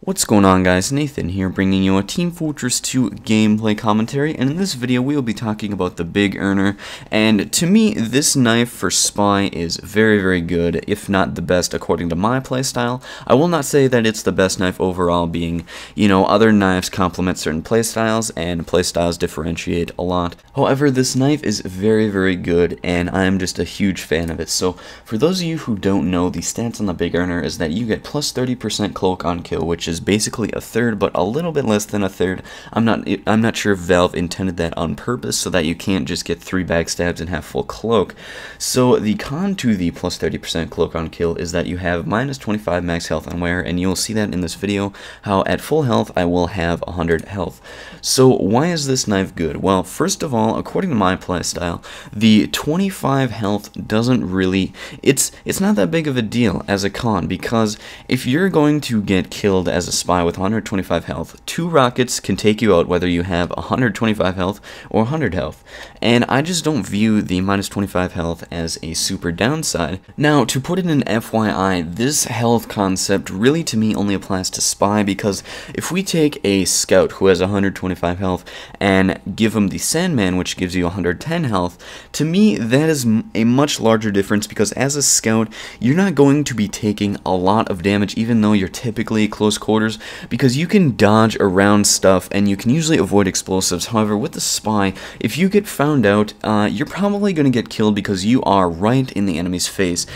What's going on, guys? Nathan here, bringing you a Team Fortress 2 gameplay commentary, and in this video we will be talking about the Big Earner. And to me, this knife for Spy is very, very good, if not the best according to my playstyle. I will not say that it's the best knife overall, being, you know, other knives complement certain playstyles, and playstyles differentiate a lot. However, this knife is very, very good, and I am just a huge fan of it. So, for those of you who don't know, the stats on the Big Earner is that you get plus 30% cloak on kill, which is basically a third, but a little bit less than a third. I'm not sure if Valve intended that on purpose so that you can't just get 3 backstabs and have full cloak. So the con to the plus 30% cloak on kill is that you have minus 25 max health on wear, and you'll see that in this video how at full health I will have 100 health. So why is this knife good? Well, first of all, according to my playstyle, the 25 health doesn't really, it's not that big of a deal as a con, because if you're going to get killed as a Spy with 125 health, 2 rockets can take you out whether you have 125 health or 100 health, and I just don't view the minus 25 health as a super downside. Now, to put it in FYI, this health concept really to me only applies to Spy, because if we take a Scout who has 125 health and give him the Sandman, which gives you 110 health, to me that is a much larger difference, because as a Scout you're not going to be taking a lot of damage even though you're typically close quarters, because you can dodge around stuff and you can usually avoid explosives. However, with the Spy, if you get found out, you're probably going to get killed because you are right in the enemy's face.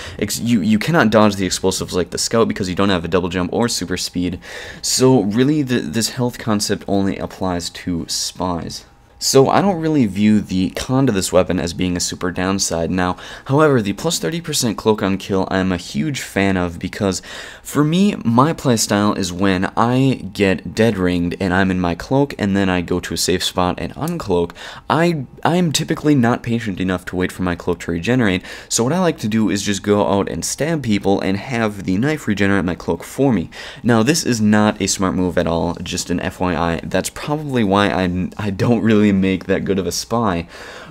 You cannot dodge the explosives like the Scout because you don't have a double jump or super speed. So really this health concept only applies to Spies. So I don't really view the con to this weapon as being a super downside. Now, however, the plus 30% cloak on kill I'm a huge fan of, because for me, my playstyle is when I get dead ringed and I'm in my cloak and then I go to a safe spot and uncloak, I am typically not patient enough to wait for my cloak to regenerate, so what I like to do is just go out and stab people and have the knife regenerate my cloak for me. Now, this is not a smart move at all, just an FYI. That's probably why I don't really make that good of a Spy,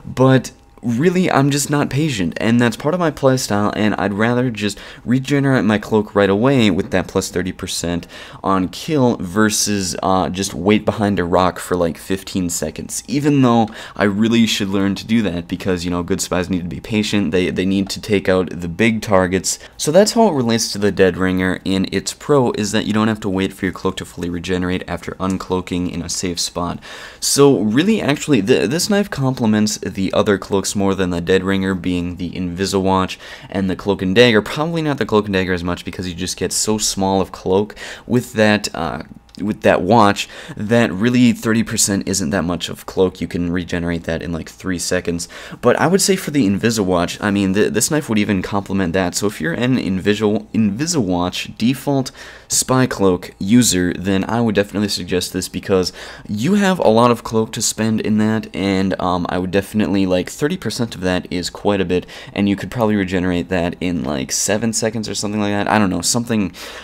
but really I'm just not patient, and that's part of my playstyle, and I'd rather just regenerate my cloak right away with that plus 30% on kill versus just wait behind a rock for like 15 seconds, even though I really should learn to do that, because, you know, good Spies need to be patient. They need to take out the big targets. So that's how it relates to the Dead Ringer in its pro, is that you don't have to wait for your cloak to fully regenerate after uncloaking in a safe spot. So really, actually, this knife complements the other cloaks more than the Dead Ringer, being the Invisawatch and the Cloak and Dagger. Probably not the Cloak and Dagger as much, because you just get so small of cloak with that watch that really 30% isn't that much of cloak. You can regenerate that in like 3 seconds. But I would say for the Invisawatch, I mean, this knife would even complement that. So if you're an Invisawatch default Spy cloak user, then I would definitely suggest this, because you have a lot of cloak to spend in that, and I would definitely, like, 30% of that is quite a bit, and you could probably regenerate that in like 7 seconds or something like that. I don't know,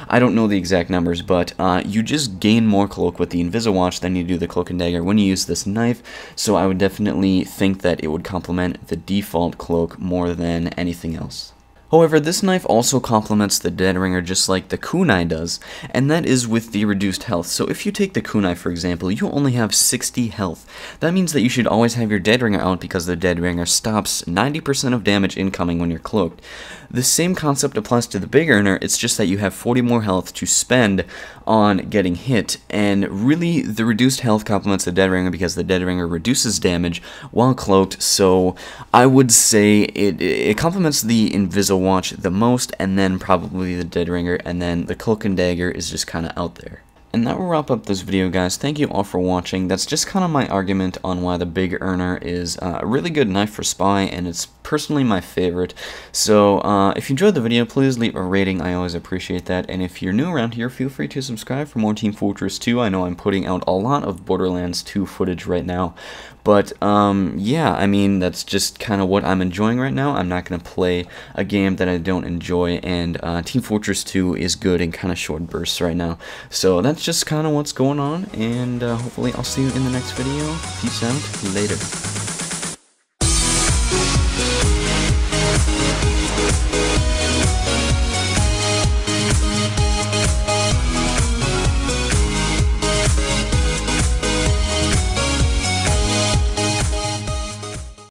I don't know the exact numbers, but you just gain more cloak with the Invisawatch than you do the Cloak and Dagger when you use this knife, so I would definitely think that it would complement the default cloak more than anything else. However, this knife also complements the Dead Ringer just like the kunai does, and that is with the reduced health. So if you take the kunai, for example, you only have 60 health. That means that you should always have your Dead Ringer out, because the Dead Ringer stops 90% of damage incoming when you're cloaked. The same concept applies to the Big Earner, it's just that you have 40 more health to spend on getting hit, and really the reduced health complements the Dead Ringer, because the Dead Ringer reduces damage while cloaked. So I would say it complements the Invisawatch the most, and then probably the Dead Ringer, and then the Cloak and Dagger is just kind of out there. And that will wrap up this video, guys. Thank you all for watching. That's just kind of my argument on why the Big Earner is a really good knife for Spy, and it's personally my favorite. So if you enjoyed the video, please leave a rating. I always appreciate that. And if you're new around here, feel free to subscribe for more Team Fortress 2. I know I'm putting out a lot of Borderlands 2 footage right now. But, yeah, I mean, that's just kind of what I'm enjoying right now. I'm not going to play a game that I don't enjoy, and Team Fortress 2 is good in kind of short bursts right now. So that's just kind of what's going on, and hopefully I'll see you in the next video. Peace out. Later.